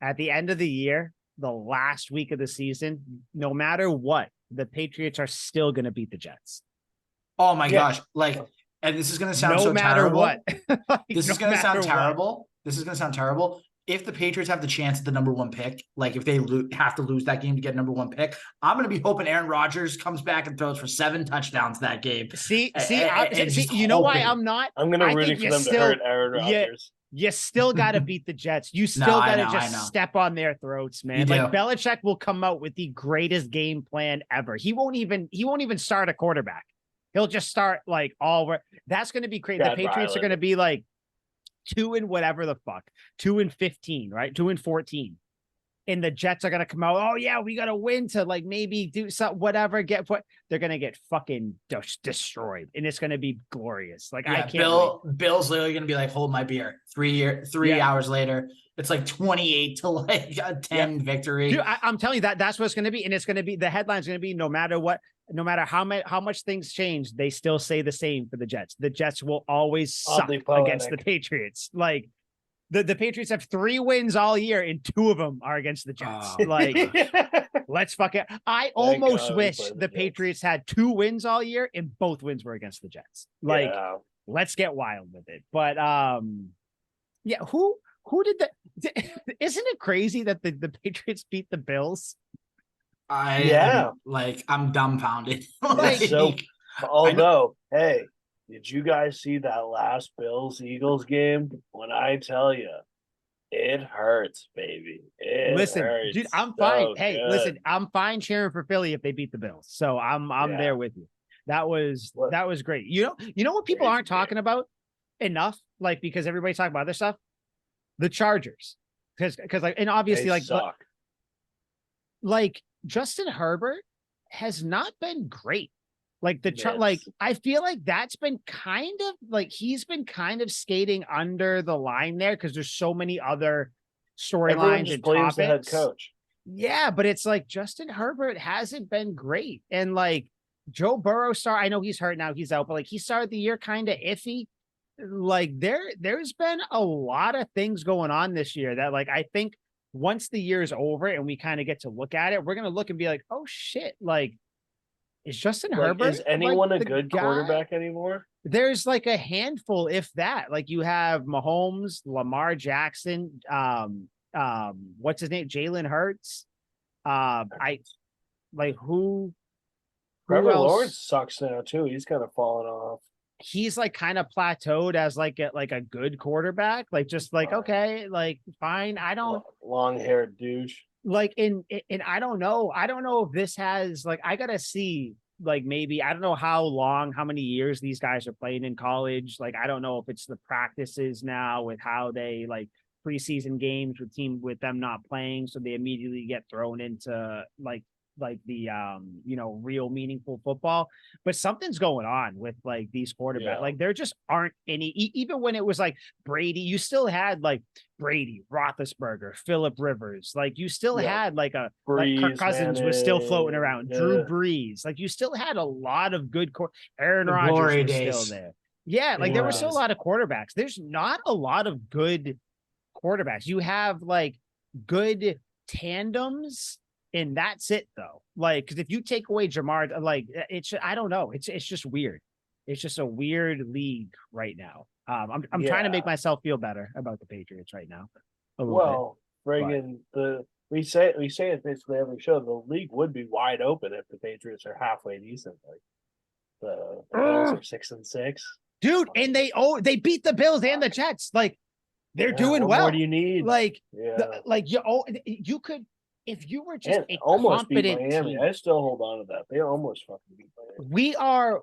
At the end of the year, the last week of the season, no matter what, the Patriots are still going to beat the Jets. Oh my gosh. Like, and this is going to sound so terrible. What. This is going to sound terrible. This is going to sound terrible. If the Patriots have the chance at the number 1 pick, like if they have to lose that game to get number 1 pick, I'm going to be hoping Aaron Rodgers comes back and throws for 7 touchdowns that game. See, you know why I'm not? I'm going to root for them to hurt Aaron Rodgers. You still got to beat the Jets. You still got to just step on their throats, man. Like Belichick will come out with the greatest game plan ever. He won't even start a quarterback. He'll just start like that's going to be crazy. The Patriots are going to be like 2 and whatever the fuck, 2-15, right? 2-14. And the Jets are going to come out. Oh yeah, we got to win to like maybe do something, whatever. They're going to get fucking destroyed, and it's going to be glorious. Like I can't. Bill's literally going to be like, hold my beer. 3 hours later, it's like 28 to like a 10 victory. Dude, I'm telling you that's what it's going to be, and it's going to be the headline's going to be no matter what, no matter how much things change, they still say the same for the Jets. The Jets will always suck against the Patriots. Like. The Patriots have 3 wins all year, and 2 of them are against the Jets. Let's fuck it. I almost wish the Patriots had 2 wins all year, and both wins were against the Jets. Let's get wild with it. But yeah, who did that? Isn't it crazy that the Patriots beat the Bills? I'm dumbfounded. Hey. Did you guys see that last Bills-Eagles game? When I tell you, it hurts, baby. Listen, dude, I'm fine. Hey, listen, I'm fine cheering for Philly if they beat the Bills. So I'm there with you. That was great. You know what people aren't talking about enough? Like, because everybody's talking about other stuff. The Chargers. Because like, and obviously they like suck. like Justin Herbert has not been great Like Yes. like I feel like that's been kind of like he's been kind of skating under the line there because there's so many other Everyone storylines just and blames the head topics. coach. Yeah, but it's like Justin Herbert hasn't been great. And like Joe Burrow I know he's hurt now, he's out, but like he started the year kind of iffy. Like there's been a lot of things going on this year that like I think once the year's over and we kind of get to look at it, we're gonna look and be like, oh shit, like is Justin Like, Herbert is anyone like a the good guy? quarterback anymore? There's like a handful, if that. Like you have Mahomes, Lamar Jackson, what's his name? Jalen Hurts. I like who Trevor else? Lawrence sucks now too. He's kind of fallen off. He's like kind of plateaued as like a good quarterback. Like just like okay, like fine. I don't Long haired douche. like and I don't know. I don't know if this has like I gotta see like maybe I don't know how many years these guys are playing in college. Like I don't know if it's the practices now with how they like preseason games with them not playing, so they immediately get thrown into like the real meaningful football. But something's going on with like these quarterbacks. Yeah. Like there just aren't any even when it was like Brady, you still had like Brady, Roethlisberger, Phillip Rivers. Like you still had like like Kirk Breeze, Cousins was still floating Manning, around. Drew Brees. Like you still had a lot of good Aaron The Rodgers glory was days. still there. Yeah, like there were still a days. lot of quarterbacks. There's not a lot of good quarterbacks. You have like good tandems, and that's it though. Like, because if you take away Jamar, like it's I don't know. It's just weird. It's just a weird league right now. I'm trying to make myself feel better about the Patriots right now. Well, friggin' we say it basically every show. The league would be wide open if the Patriots are halfway decent. Like the Bills are 6-6, dude, and they beat the Bills and the Jets. Like they're doing what well. more do you need? Like you could if you were just a almost beat competent Miami. team. I still hold on to that. They almost fucking beat Miami.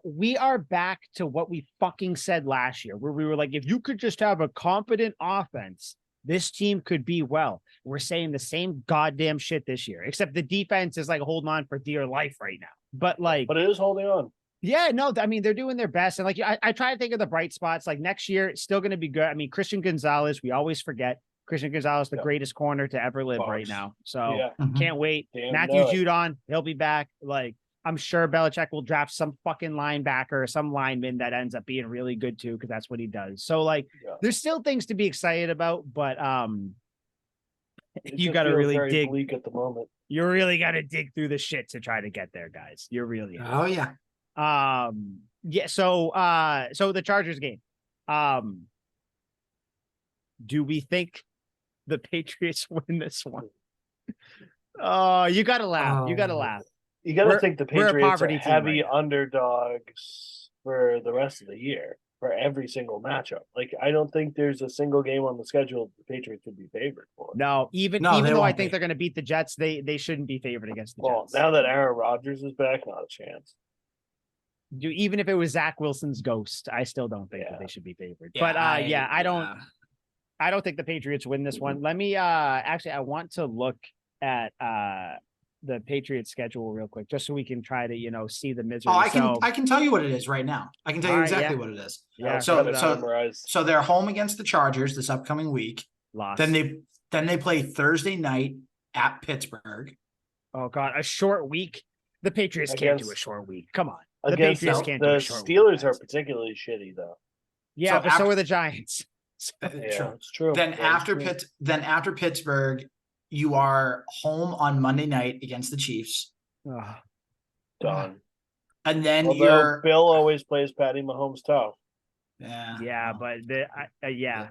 We are back to what we fucking said last year, where we were like, if you could just have a competent offense, this team could be well. We're saying the same goddamn shit this year, except the defense is like holding on for dear life right now. But it is holding on. Yeah, no, I mean, they're doing their best. And like, I try to think of the bright spots. Like next year, it's still going to be good. I mean, Christian Gonzalez, we always forget Christian Gonzalez, the greatest corner to ever live right now. So can't wait. Matthew Judon, he'll be back. Like, I'm sure Belichick will draft some fucking linebacker or some lineman that ends up being really good too, because that's what he does. So like, there's still things to be excited about, but you got to really dig. Bleak at the moment. You really got to dig through the shit to try to get there, guys. You really. Oh yeah. Yeah. So the Chargers game. Do we think the Patriots win this one? Oh, you gotta laugh. You gotta laugh. You gotta think the Patriots are heavy right underdogs for the rest of the year for every single matchup. Like I don't think there's a single game on the schedule the Patriots would be favored for. No, even though I think they're gonna beat the Jets, they shouldn't be favored against the Jets. Now that Aaron Rodgers is back, not a chance. Even if it was Zach Wilson's ghost, I still don't think that they should be favored. Yeah, but I don't think the Patriots win this one. Let me actually I want to look at the Patriots schedule real quick, just so we can try to see the misery. Oh, I can tell you what it is right now. I can tell you exactly what it is. Yeah. So they're home against the Chargers this upcoming week. Lost. Then they play Thursday night at Pittsburgh. Oh God, a short week. The Patriots can't do a short week. Come on. The Patriots can't do a short week. The Steelers are particularly shitty though. Yeah, but so are the Giants. True. It's true. Then after Pittsburgh, you are home on Monday night against the Chiefs. Done. And then Bill always plays Patty Mahomes tough. Yeah, but yeah.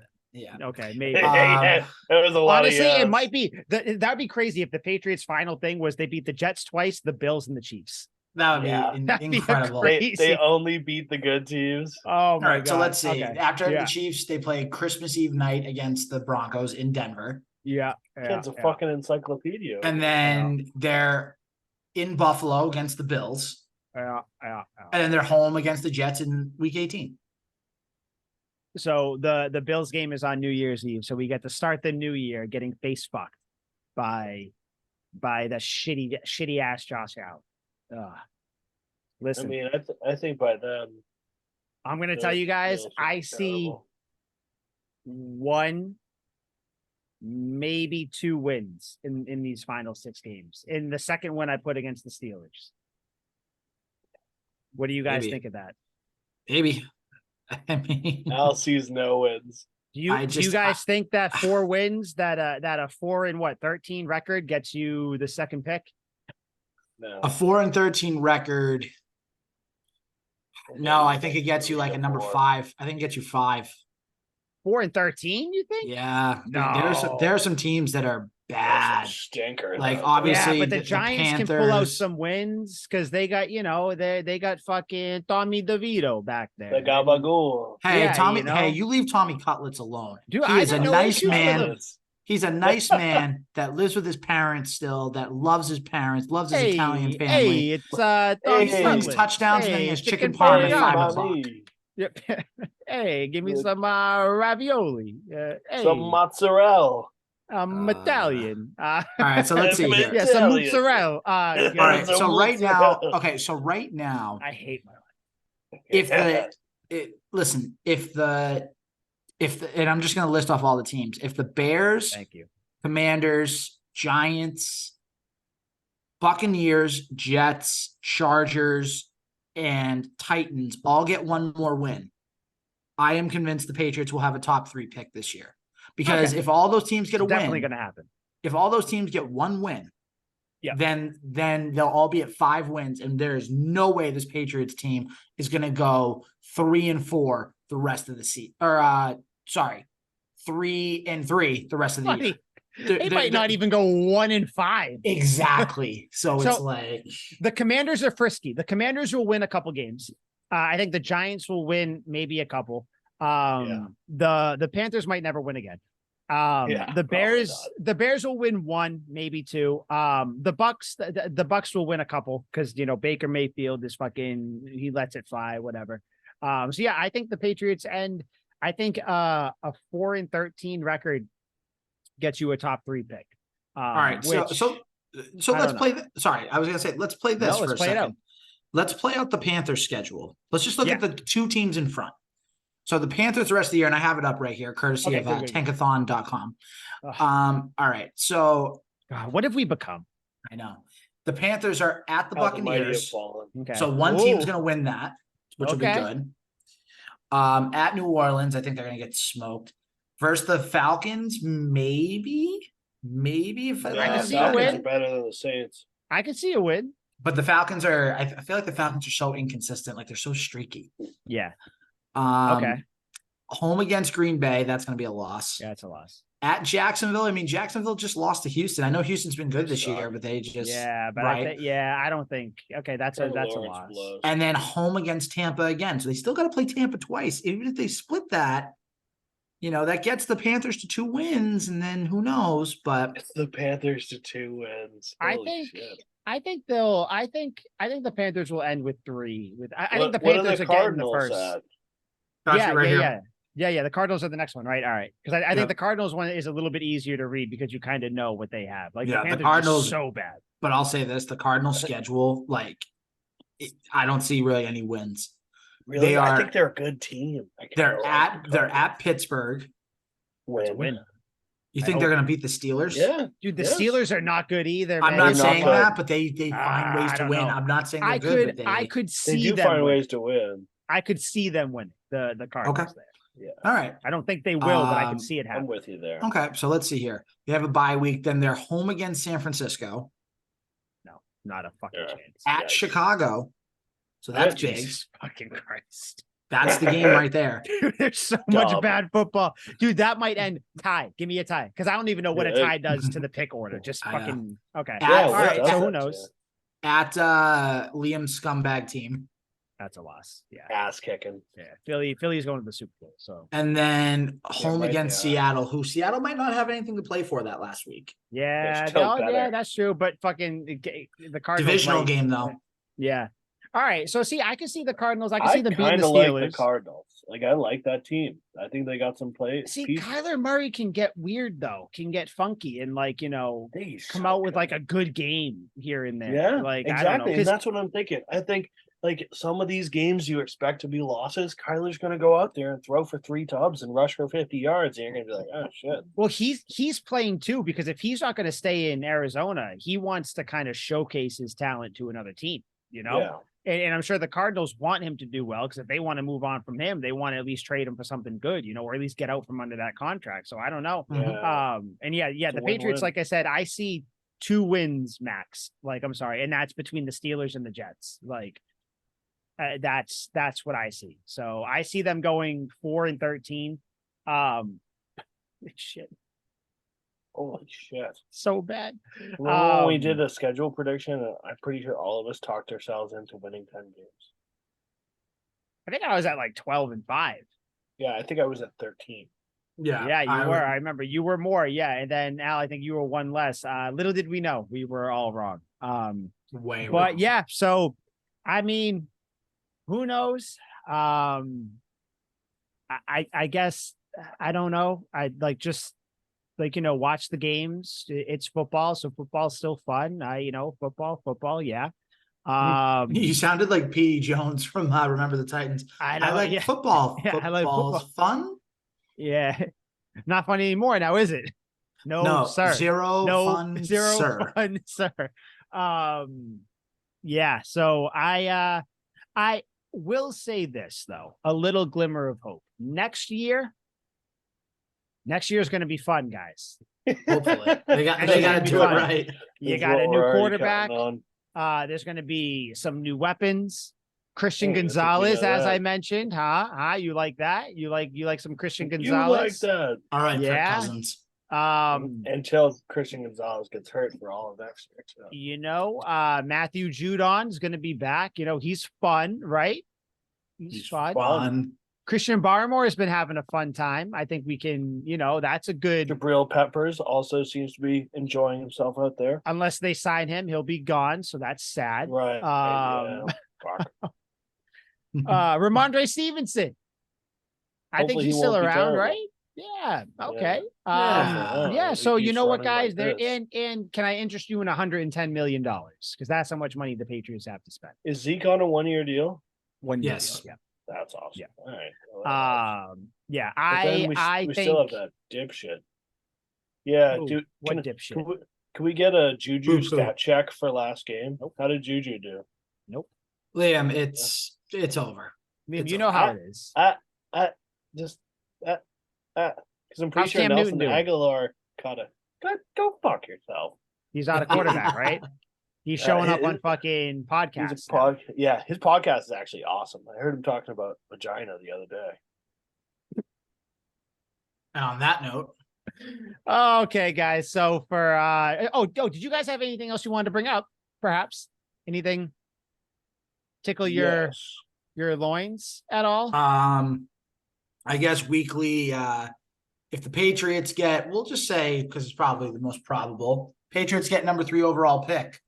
Okay, maybe. It was a lot. Honestly, it might be that'd be crazy if the Patriots' final thing was they beat the Jets twice, the Bills, and the Chiefs. That would be incredible. They only beat the good teams. Oh my God. So let's see. Okay. After the Chiefs, they play Christmas Eve night against the Broncos in Denver. It's a fucking encyclopedia. And then they're in Buffalo against the Bills. And then they're home against the Jets in Week 18. So the Bills game is on New Year's Eve. So we get to start the new year getting face fucked by the shitty ass Josh Allen. Listen, I think by then I'm going to tell you guys, Bills I would be see terrible. 1, maybe 2 wins in these final 6 games. In the second one I put against the Steelers. What do you guys Maybe. think of that? Maybe. I mean, Al sees no wins. Do you I do you just- guys think that 4 wins, that a 4-13 record gets you the second pick? No. a 4-13 record. No, I think it gets you like a number 4. 5. I think it gets you 5. 4-13, you think? Yeah. No. There are some teams that are That's a bad. stinker. Like, though. obviously, Yeah, but the Giants can pull out Panthers- some wins because they got, they got fucking Tommy DeVito back there. the Gabagool. Hey, Yeah, Tommy. you know? Hey, you leave Tommy Cutlets alone. Dude, he I is a got no nice issues with man. him. He's a nice man that lives with his parents still, that loves his parents, loves his Italian family. Hey, it's Tommy He slings Hey. touchdowns and then he Hey, has chicken parm parm at 5 o'clock. Yep. Hey, give me Good. some ravioli. Hey, Some mozzarella. I'm Italian. All right, so let's see here. Yeah, some Italian. mozzarella. All God. right, Some so right now, mozzarella. okay, so right now, I hate my life. if and I'm just going to list off all the teams. If the Bears, Thank you. Commanders, Giants, Buccaneers, Jets, Chargers, and Titans all get one more win, I am convinced the Patriots will have a top 3 pick this year. Because Okay. if all those teams get a Definitely win, going to happen. if all those teams get one win, Yeah. then they'll all be at 5 wins, and there is no way this Patriots team is going to go 3-4 the rest of the season. Or 3-3 the rest of the year. Buddy, they might not even go 1-5. Exactly. So it's So- like The Commanders are frisky. The Commanders will win a couple games. I think the Giants will win maybe a couple. The Panthers might never win again. The Bears will win 1, maybe 2. The Bucks will win a couple because Baker Mayfield is fucking, he lets it fly, whatever. So yeah, I think the Patriots end. I think a 4-13 record gets you a top 3 pick. all right. So I let's don't play. Sorry, I was gonna say let's play this No, for let's a play it out. second. Let's play out the Panthers schedule. Let's just look Yeah. at the 2 teams in front. So the Panthers the rest of the year, and I have it up right here, courtesy Okay, of good. tankathon.com. Ugh. All right. So God, what have we become? I know the Panthers are at the How the mighty have Buccaneers. fallen. Okay. So one team's Ooh. going to win that, which will be Okay. good. At New Orleans, I think they're going to get smoked. Versus the Falcons, maybe if I Yeah, can see a Falcons win. are better than the Saints. I can see a win. but the Falcons are. I feel like the Falcons are so inconsistent. Like they're so streaky. Yeah. Okay. Home against Green Bay, that's going to be a loss. Yeah, it's a loss. At Jacksonville, I mean, Jacksonville just lost to Houston. I know Houston's been good this Suck. year, but they just Yeah, but right. I don't think. Okay, that's a Lawrence loss. blows. And then home against Tampa again. So they still got to play Tampa twice. Even if they split that, that gets the Panthers to 2 wins, and then who knows? But It's the Panthers to 2 wins. Holy shit. I think the Panthers will end with 3. I think the What are Panthers the are getting the Cardinals first. at? Yeah. The Cardinals are the next one, right? All right, because I Yep. think the Cardinals one is a little bit easier to read because you kind of know what they have. Like Yeah, the the Panthers Cardinals- are so bad. But I'll say this: the Cardinals' schedule, I don't see really any wins. Really? They I are- think they're a good team. They're at Pittsburgh. That's a Win. win, You I think they're hope. going to beat the Steelers? Yeah. dude. The Yes. Steelers are not good either. I'm man. not They're not saying good. that, but they find ways I to don't win. know. I'm not saying they're I good. could But I could They see do them find win. ways to win. I could see them winning the Cardinals there. Yeah. all right. I don't think they will, but I Um, could see it I'm happen. with you there. Okay, so let's see here. They have a bye week. Then they're home against San Francisco, No, not a fucking Yeah. chance. at Yikes. Chicago. So that's big. Jesus fucking Christ. That's the game right there. Dude, there's so much Dub. bad football. Dude, that might end tie. Give me a tie. Because I don't even know what a Yeah. tie does to the pick order. Just I know. fucking okay. Yeah, All what right. does So who that knows? At Liam's scumbag team. That's a loss. Yeah. Ass kicking. Yeah. Philly's going to the Super Bowl. So And then home right against there. Seattle, who Seattle might not have anything to play for that last week. yeah, still yeah, better. that's true. But fucking the Cardinals. Divisional might- game, though. Yeah. All right. So see, I can see the Cardinals. I can I see them beating kind the of Steelers. like the Cardinals. Like I like that team. I think they got some play. See, pieces. Kyler Murray can get weird though, can get funky and He's come so out with good. like a good game here and there. Yeah, like exactly. I don't know, And that's what I'm thinking. I think like some of these games you expect to be losses. Kyler's going to go out there and throw for 3 tubs and rush for 50 yards. And you're going to be like, oh shit. Well, he's playing too, because if he's not going to stay in Arizona, he wants to kind of showcase his talent to another team, you know? Yeah. And I'm sure the Cardinals want him to do well, because if they want to move on from him, they want to at least trade him for something good, you know, or at least get out from under that contract. So I don't know. Yeah. And the It's a Patriots, win-win. like I said, I see 2 wins max. Like, I'm sorry, and that's between the Steelers and the Jets. Like, that's what I see. So I see them going 4-13. Shit, Holy shit. so bad. Remember when we did a schedule prediction? I'm pretty sure all of us talked ourselves into winning 10 games. I think I was at like 12-5. Yeah, I think I was at 13. Yeah, you were. I remember you were more. Yeah, and then Al, I think you were 1 less. Little did we know we were all wrong. Way But wrong. yeah, so I mean, who knows? I guess I don't know. I like just like, you know, watch the games. It's football, so football's still fun. Football, yeah. You sounded like P. Jones from Remember the Titans. I know, I like yeah. football. Yeah, I like Football's football. fun. Yeah, not funny anymore now, is it? No, sir. Zero fun, sir. Fun, sir. Yeah. So I will say this though, a little glimmer of hope. Next year is going to be fun, guys. Hopefully, they got to do it right. You That's got a what we're new already quarterback. counting on. There's going to be some new weapons. Christian Hey, I think we Gonzalez, know as that. I mentioned, You like that? You like some Christian You like Gonzalez? that All right, Yeah. Kirk Cousins. until Christian Gonzalez gets hurt for all of next year. So. You know, Matthew Judon is going to be back. You know, he's fun, right? He's fun. Christian Barmore has been having a fun time. I think we can, you know, that's a good. Jabril Peppers also seems to be enjoying himself out there. Unless they sign him, he'll be gone. So that's sad. Right. Yeah. Fuck. Ramondre Stevenson. I think Hopefully he's he still won't be around, terrible. right? Yeah. Okay. Yeah. So He you keeps know what, running like guys? There this. and can I interest you in $110 million? Because that's how much money the Patriots have to spend. Is Zeke on a 1-year deal? 1 year. Yes. Deal, That's awesome. Yeah. All right. Well, yeah. but then I we think. still have that dipshit. Yeah, Ooh, dude. what dipshit? Can we get a Juju Who? stat check for last game? Nope. How did Juju do? Nope. Liam, it's over. Liam, It's you know over. how it is. Because I'm pretty How's sure Cam Nelson Newton doing? Aguilar caught a. Go fuck yourself. He's not a quarterback, right? He's showing up on fucking podcasts. He's a yeah, his podcast is actually awesome. I heard him talking about vagina the other day. And on that note, Okay, guys. So for did you guys have anything else you wanted to bring up? Perhaps anything tickle your loins at all? I guess weekly, if the Patriots get, we'll just say, because it's probably the most probable, Patriots get number 3 overall pick.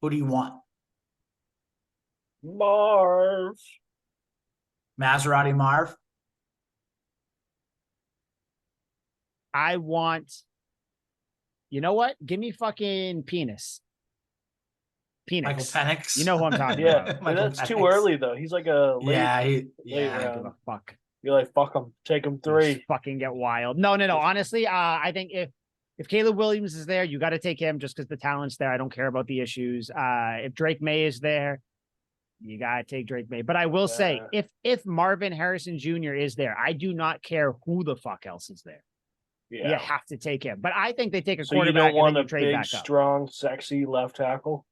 Who do you want? Marv. Maserati Marv? I want, you know what? Give me fucking penis. Michael Penix. You know who I'm talking Yeah, about. but that's too early though. He's like a late. Yeah, I don't give round. a fuck. You're like, fuck him. Take him 3. Just fucking get wild. No. Honestly, I think if Caleb Williams is there, you got to take him just because the talent's there. I don't care about the issues. If Drake May is there, you got to take Drake May. But I will say, if Marvin Harrison Jr. is there, I do not care who the fuck else is there. Yeah. You have to take him. But I think they take a So you quarterback don't want and then a you trade big, back up. strong, sexy left tackle?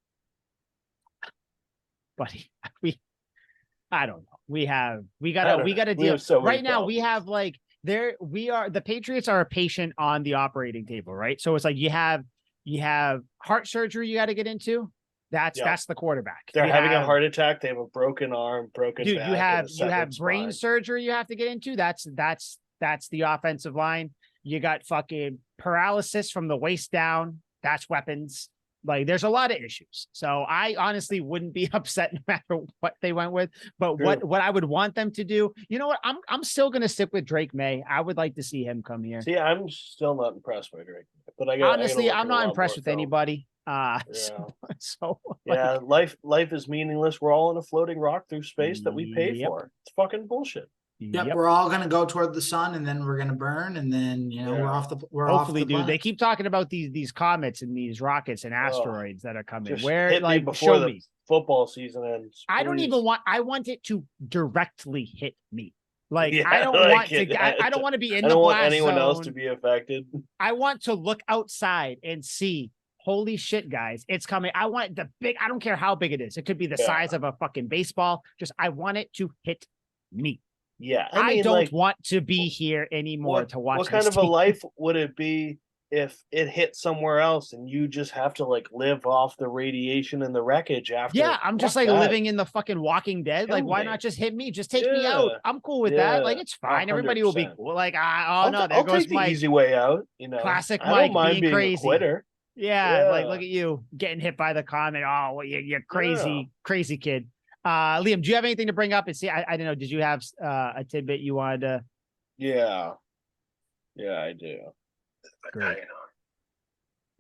Buddy, I don't know. We gotta deal. so many Right now, we problems. have like the Patriots are a patient on the operating table, right? So it's like you have heart surgery you got to get into. That's the quarterback. They're You having a have- heart attack. They have a broken arm, broken dude. back. You have and a severed brain spine. surgery you have to get into. That's the offensive line. You got fucking paralysis from the waist down. That's weapons. Like there's a lot of issues. So I honestly wouldn't be upset no matter what they went with. But True. what I would want them to do, you know what? I'm still gonna stick with Drake May. I would like to see him come here. See, I'm still not impressed by Drake. But Honestly, I'm not impressed with anybody. Yeah. Yeah, life is meaningless. We're all in a floating rock through space that we pay for. It's fucking bullshit. Yep, we're all gonna go toward the sun, and then we're gonna burn, and then we're off the. Hopefully, off the dude. They keep talking about these comets and these rockets and asteroids that are coming. Where hit like me before show the me football season ends. I don't please. even want. I want it to directly hit me. Like Yeah, I don't like want to. I don't want to be in the blast zone. I don't want anyone else to be affected. I want to look outside and see. Holy shit, guys, it's coming. I want the big, I don't care how big it is. It could be the size of a fucking baseball. Just, I want it to hit me. Yeah. I don't want to be here anymore to watch. What kind of a life would it be if it hit somewhere else and you just have to like live off the radiation and the wreckage after? Yeah, I'm just like living in the fucking Walking Dead. Like, why not just hit me? Just take me out. I'm cool with that. Like, it's fine. 100%. Everybody will be cool. Like, oh no, there goes Mike. The easy way out. Classic I Mike don't mind being crazy. A quitter. Yeah, like look at you getting hit by the comet. Oh, well, you're crazy, crazy kid. Liam, do you have anything to bring up? And see, I don't know. Did you have a tidbit you wanted to? Yeah, I do. Great.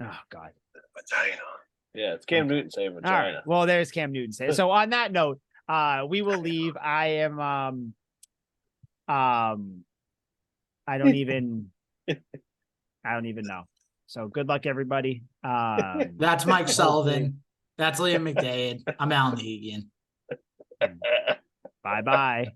Oh God. Yeah, it's Cam Newton saying vagina. Right. Well, there's Cam Newton saying. So on that note, we will leave. I am I don't even know. So good luck, everybody. That's Mike Sullivan. That's Liam McDade. I'm Alan Hegian. Bye-bye.